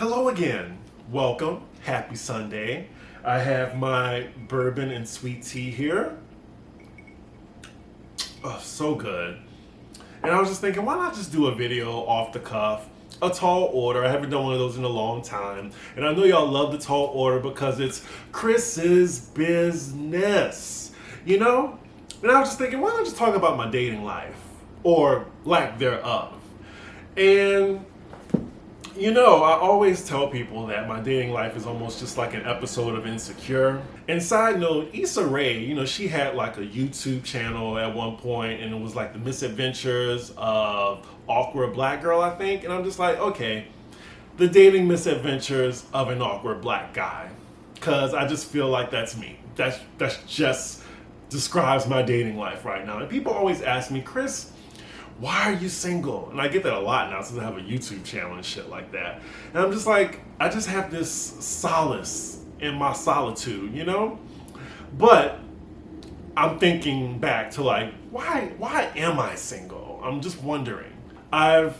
Hello again. Welcome. Happy Sunday. I have my bourbon and sweet tea here. Oh, so good. And I was just thinking, why not just do a video off the cuff? A tall order. I haven't done one of those in a long time. And I know y'all love the tall order because it's Chris's business. You know? And I was just thinking, why not just talk about my dating life? Or lack thereof. And you know, I always tell people that my dating life is almost just like an episode of Insecure. And side note, Issa Rae, she had like a YouTube channel at one point, and it was like the Misadventures of Awkward Black Girl, I think. And I'm just like, okay, the dating misadventures of an awkward black guy. Because I just feel like that's me. That's just describes my dating life right now. And people always ask me, Chris, why are you single? And I get that a lot now since I have a YouTube channel and shit like that. And I'm just like, I just have this solace in my solitude, But I'm thinking back to like, why am I single? I'm just wondering. I've,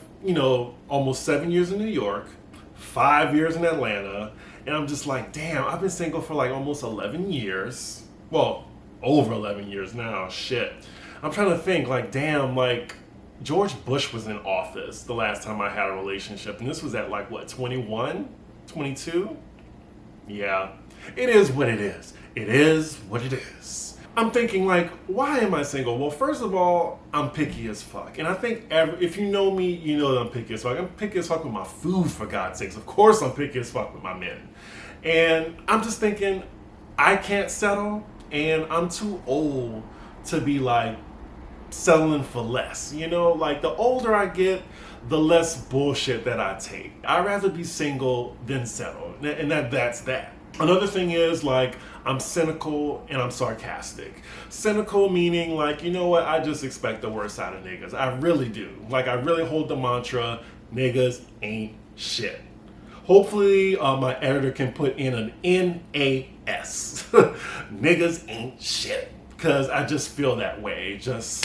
almost 7 years in New York, 5 years in Atlanta, and I'm just like, damn, I've been single for like almost 11 years. Well, over 11 years now, shit. I'm trying to think like, damn, like, George Bush was in office the last time I had a relationship, and this was at like, what, 21? 22? Yeah, it is what it is. It is what it is. I'm thinking like, why am I single? Well, first of all, I'm picky as fuck. And I think if you know me, you know that I'm picky as fuck. I'm picky as fuck with my food, for God's sakes. Of course I'm picky as fuck with my men. And I'm just thinking, I can't settle, and I'm too old to be like, settling for less, like the older I get, the less bullshit that I take. I'd rather be single than settle, and that's that. Another thing is like, I'm cynical and I'm sarcastic. Cynical meaning like, you know what, I just expect the worst out of niggas. I really do. Like, I really hold the mantra, niggas ain't shit. Hopefully my editor can put in an N-A-S. Niggas ain't shit. Because I just feel that way, just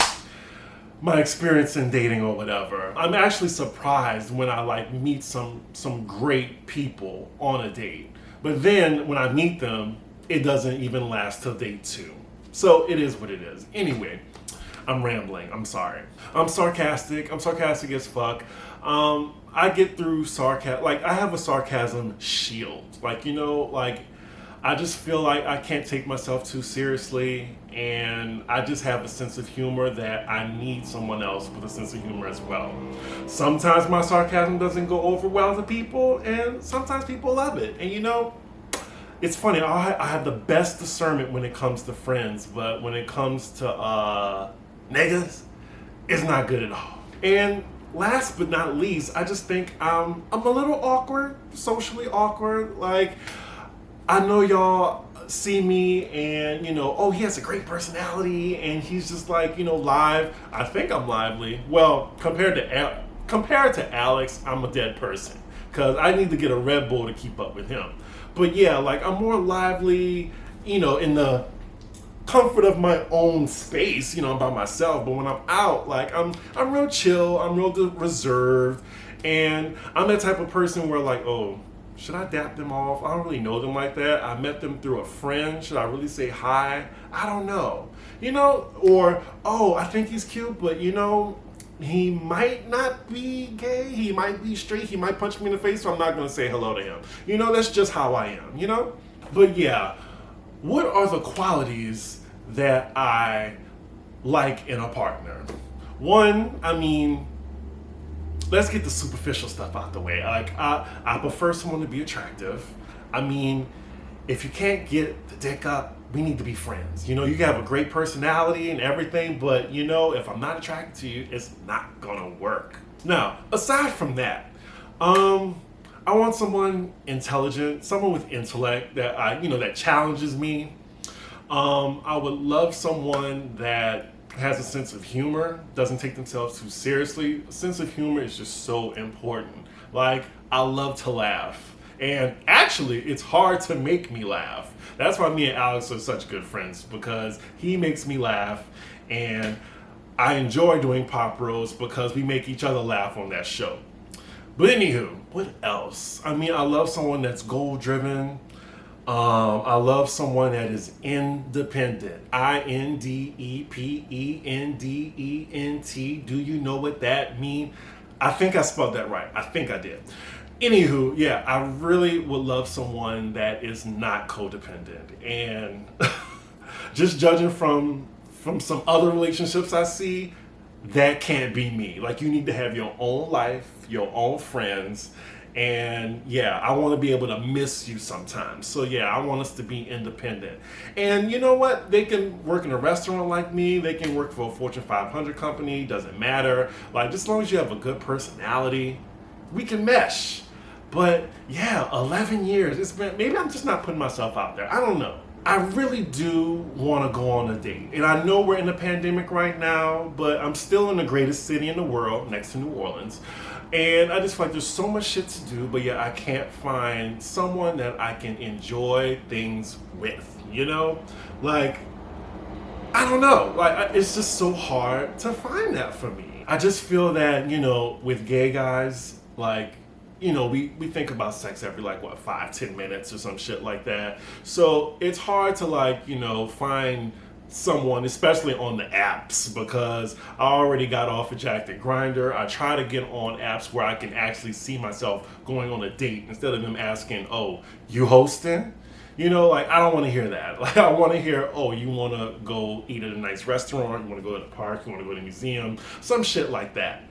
my experience in dating or whatever. I'm actually surprised when I like meet some great people on a date. But then when I meet them, it doesn't even last till date 2. So it is what it is. Anyway, I'm rambling, I'm sorry. I'm sarcastic as fuck. I get through sarcasm, like I have a sarcasm shield. Like, I just feel like I can't take myself too seriously, and I just have a sense of humor that I need someone else with a sense of humor as well. Sometimes my sarcasm doesn't go over well to people, and sometimes people love it. And it's funny, I have the best discernment when it comes to friends, but when it comes to niggas, it's not good at all. And last but not least, I just think I'm a little awkward, socially awkward. Like, I know y'all see me and, oh, he has a great personality and he's just like, live. I think I'm lively. Well, compared to Alex, I'm a dead person because I need to get a Red Bull to keep up with him. But yeah, like I'm more lively, in the comfort of my own space, I'm by myself. But when I'm out, like I'm real chill, I'm real reserved, and I'm that type of person where like, oh, should I dap them off? I don't really know them like that. I met them through a friend. Should I really say hi? I don't know. Or, oh, I think he's cute, but he might not be gay. He might be straight. He might punch me in the face, so I'm not going to say hello to him. That's just how I am, But yeah, what are the qualities that I like in a partner? One, let's get the superficial stuff out the way. Like, I prefer someone to be attractive. If you can't get the dick up, we need to be friends. You can have a great personality and everything, but if I'm not attracted to you, it's not gonna work. Now, aside from that, I want someone intelligent, someone with intellect that that challenges me. I would love someone that has a sense of humor, doesn't take themselves too seriously. A sense of humor is just so important. Like, I love to laugh. And actually, it's hard to make me laugh. That's why me and Alex are such good friends, because he makes me laugh, and I enjoy doing Pop Roast because we make each other laugh on that show. But anywho, what else? I mean, I love someone that's goal driven. I love someone that is independent. Independent. Do you know what that means? I think I spelled that right. I think I did. Anywho, yeah, I really would love someone that is not codependent. And just judging from some other relationships I see, that can't be me. Like, you need to have your own life, your own friends, and yeah, I want to be able to miss you sometimes. So yeah, I want us to be independent. And you know what? They can work in a restaurant like me. They can work for a Fortune 500 company. Doesn't matter. Like, just as long as you have a good personality, we can mesh. But yeah, 11 years. It's been, maybe I'm just not putting myself out there. I don't know. I really do want to go on a date. And I know we're in a pandemic right now, but I'm still in the greatest city in the world, next to New Orleans. And I just feel like there's so much shit to do, but yeah, I can't find someone that I can enjoy things with, you know? Like, I don't know. Like, it's just so hard to find that for me. I just feel that, you know, with gay guys, like, you know, we think about sex every, like, what, 5-10 minutes or some shit like that. So it's hard to, like, you know, find someone, especially on the apps, because I already got off of Jacked and Grindr. I try to get on apps where I can actually see myself going on a date instead of them asking, oh, you hosting? You know, like, I don't want to hear that. Like, I want to hear, oh, you want to go eat at a nice restaurant, you want to go to the park, you want to go to the museum, some shit like that.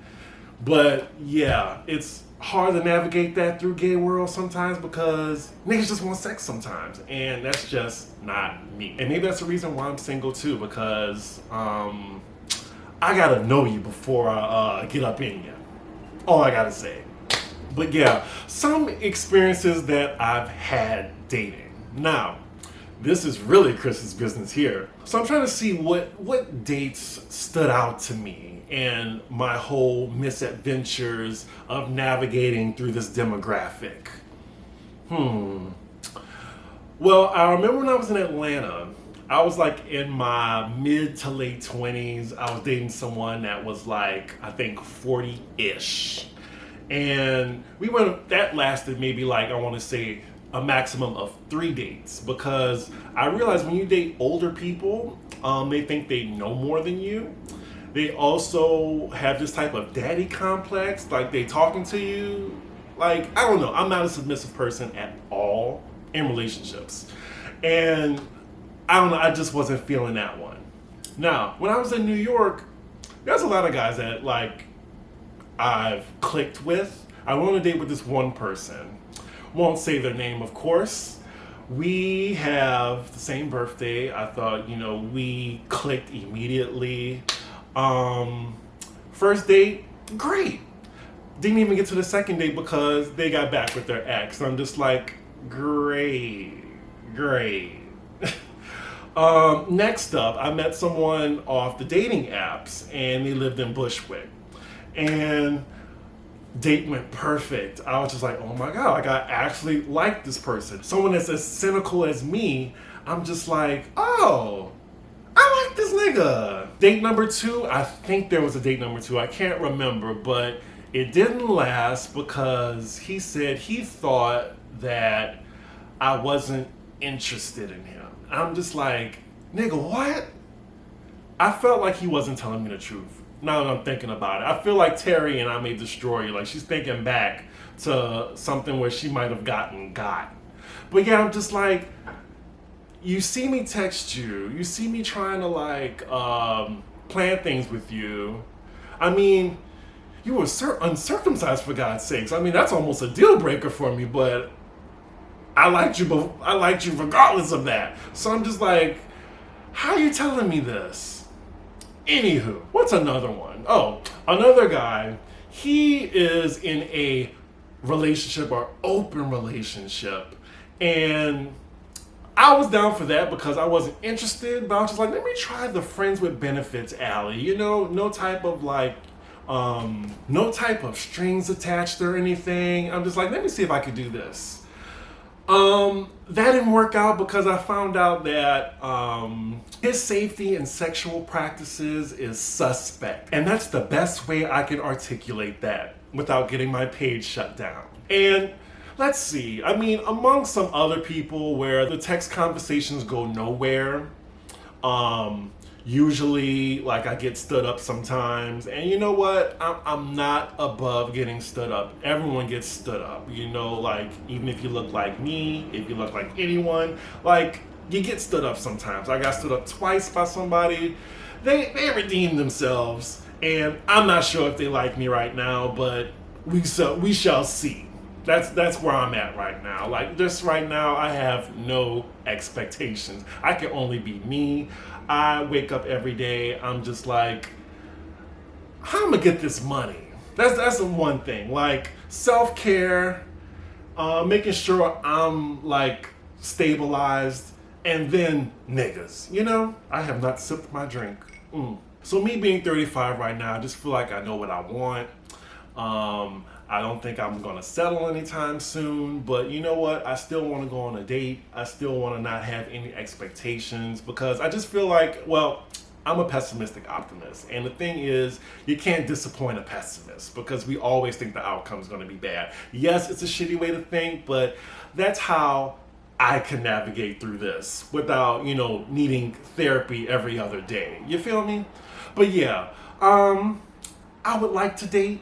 But yeah, it's hard to navigate that through gay world sometimes because niggas just want sex sometimes, and that's just not me. And maybe that's the reason why I'm single too, because I gotta know you before I get up in you. All I gotta say. But yeah, some experiences that I've had dating. Now, this is really Chris's business here. So I'm trying to see what dates stood out to me and my whole misadventures of navigating through this demographic. Well, I remember when I was in Atlanta, I was like in my mid to late 20s. I was dating someone that was like, I think 40-ish. And that lasted maybe like, I want to say, a maximum of 3 dates, because I realized when you date older people, they think they know more than you. They also have this type of daddy complex, like they talking to you. Like, I don't know, I'm not a submissive person at all in relationships. And I don't know, I just wasn't feeling that one. Now, when I was in New York, there's a lot of guys that like I've clicked with. I went on a date with this one person. Won't say their name, of course. We have the same birthday. I thought, you know, we clicked immediately. First date, great. Didn't even get to the second date because they got back with their ex. I'm just like, great. Next up, I met someone off the dating apps, and they lived in Bushwick. And date went perfect. I was just like, oh my God, like I actually like this person. Someone that's as cynical as me, I'm just like, oh, I like this nigga. Date number 2, I think there was a date number 2. I can't remember, but it didn't last because he said he thought that I wasn't interested in him. I'm just like, nigga, what? I felt like he wasn't telling me the truth. Now that I'm thinking about it, I feel like Terry and I May Destroy You. Like, she's thinking back to something where she might have gotten got. But yeah, I'm just like, you see me text you. You see me trying to like plan things with you. I mean, you were uncircumcised, for God's sakes. I mean, that's almost a deal breaker for me. But I liked you. I liked you regardless of that. So I'm just like, how are you telling me this? Anywho, what's another one? Oh, another guy. He is in a relationship or open relationship. And I was down for that because I wasn't interested, but I was just like, let me try the friends with benefits alley. You know, no type of like, no type of strings attached or anything. I'm just like, let me see if I could do this. That didn't work out because I found out that his safety and sexual practices is suspect. And that's the best way I can articulate that. without getting my page shut down. And let's see, I mean, among some other people where the text conversations go nowhere, usually like I get stood up sometimes, and you know what, I'm not above getting stood up. Everyone gets stood up, you know, like even if you look like me, if you look like anyone, like you get stood up sometimes. I got stood up twice by somebody. They redeemed themselves, and I'm not sure if they like me right now, but we shall see. That's where I'm at right now. Like, just right now, I have no expectations. I can only be me. I wake up every day, I'm just like, how am I gonna get this money? That's the one thing. Like, self-care, making sure I'm like stabilized, and then niggas. You know, I have not sipped my drink. So me being 35 right now, I just feel like I know what I want. I don't think I'm gonna settle anytime soon, but you know what? I still want to go on a date. I still want to not have any expectations because I just feel like, well, I'm a pessimistic optimist. And the thing is, you can't disappoint a pessimist because we always think the outcome's gonna be bad. Yes, it's a shitty way to think, but that's how I can navigate through this without, you know, needing therapy every other day. You feel me? But yeah, I would like to date.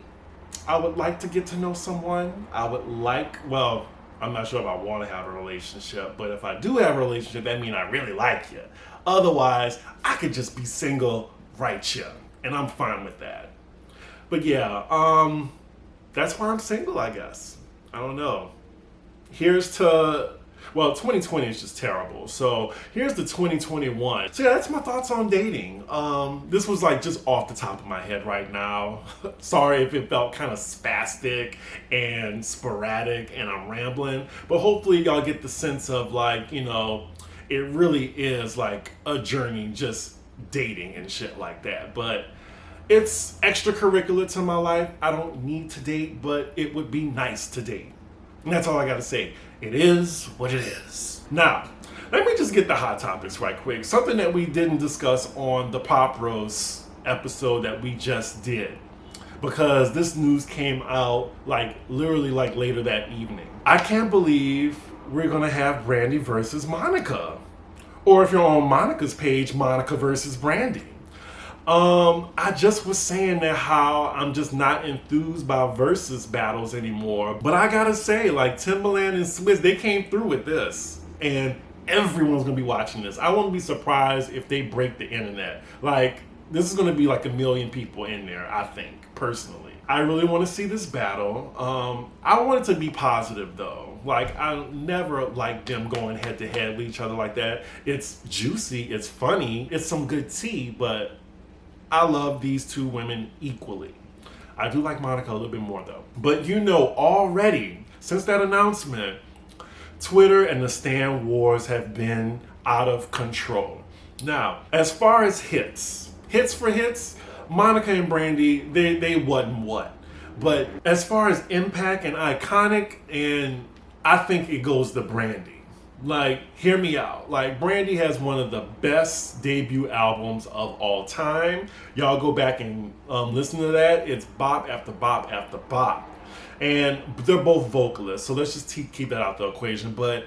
I would like to get to know someone. I would like, well, I'm not sure if I want to have a relationship, but if I do have a relationship, that means I really like you. Otherwise, I could just be single right here, and I'm fine with that. But yeah, that's why I'm single, I guess. I don't know. Here's to, well, 2020 is just terrible. So here's the 2021. So yeah, that's my thoughts on dating. This was like just off the top of my head right now. Sorry if it felt kind of spastic and sporadic and I'm rambling, but hopefully y'all get the sense of like, you know, it really is like a journey just dating and shit like that. But it's extracurricular to my life. I don't need to date, but it would be nice to date. And that's all I gotta say. It is what it is. Now, let me just get the hot topics right quick. Something that we didn't discuss on the Pop Roast episode that we just did. Because this news came out like literally like later that evening. I can't believe we're gonna have Brandy versus Monica. Or if you're on Monica's page, Monica versus Brandy. I just was saying that how I'm just not enthused by versus battles anymore. But I gotta say, like Timbaland and Swiss, they came through with this. And everyone's gonna be watching this. I won't be surprised if they break the internet. Like, this is gonna be like 1 million people in there, I think, personally. I really wanna see this battle. I want it to be positive though. Like, I never like them going head to head with each other like that. It's juicy, it's funny, it's some good tea, but I love these two women equally. I do like Monica a little bit more though. But you know, already, since that announcement, Twitter and the Stan Wars have been out of control. Now, as far as hits for hits, Monica and Brandy, they wasn't what. But as far as impact and iconic, and I think it goes to Brandy. Like, hear me out. Like, Brandy has one of the best debut albums of all time. Y'all go back and listen to that. It's bop after bop after bop. And they're both vocalists, so let's just keep that out the equation. But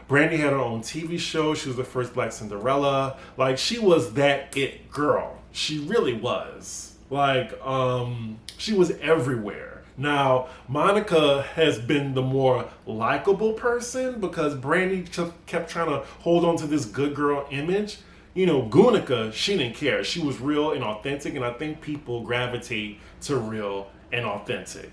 Brandy had her own TV show. She was the first Black Cinderella. Like, she was that it girl. She really was. Like, she was everywhere. Now, Monica has been the more likable person because Brandy kept trying to hold on to this good girl image. You know, Gunica, she didn't care. She was real and authentic, and I think people gravitate to real and authentic.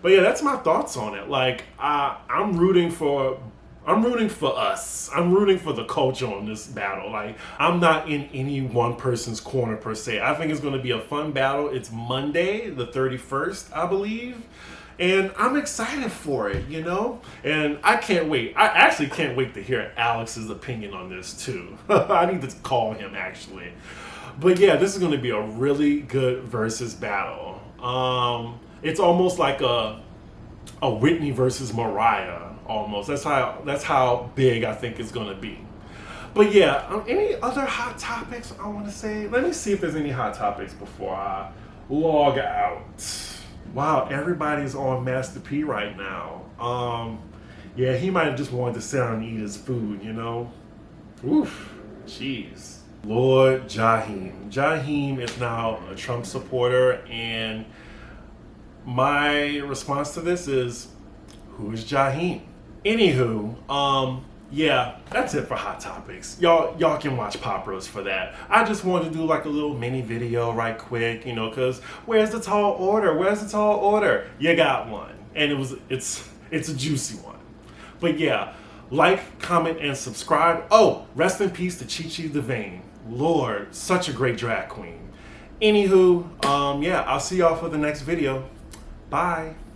But yeah, that's my thoughts on it. Like, I'm rooting for us. I'm rooting for the culture on this battle. Like, I'm not in any one person's corner per se. I think it's going to be a fun battle. It's Monday, the 31st, I believe. And I'm excited for it, you know? And I can't wait. I actually can't wait to hear Alex's opinion on this, too. I need to call him, actually. But yeah, this is going to be a really good versus battle. It's almost like a Whitney versus Mariah. Almost. That's how big I think it's gonna be. But yeah, any other hot topics I want to say? Let me see if there's any hot topics before I log out. Wow, everybody's on Master P right now. Yeah, he might have just wanted to sit down and eat his food, you know? Oof, jeez. Lord Jaheim. Jaheim is now a Trump supporter, and my response to this is, who is Jaheim? Anywho, yeah, that's it for Hot Topics. Y'all can watch Pop Roast for that. I just wanted to do like a little mini video right quick, you know, cause where's the tall order? Where's the tall order? You got one. And it's a juicy one. But yeah, like, comment, and subscribe. Oh, rest in peace to Chi Chi DeVane. Lord, such a great drag queen. Anywho, yeah, I'll see y'all for the next video. Bye.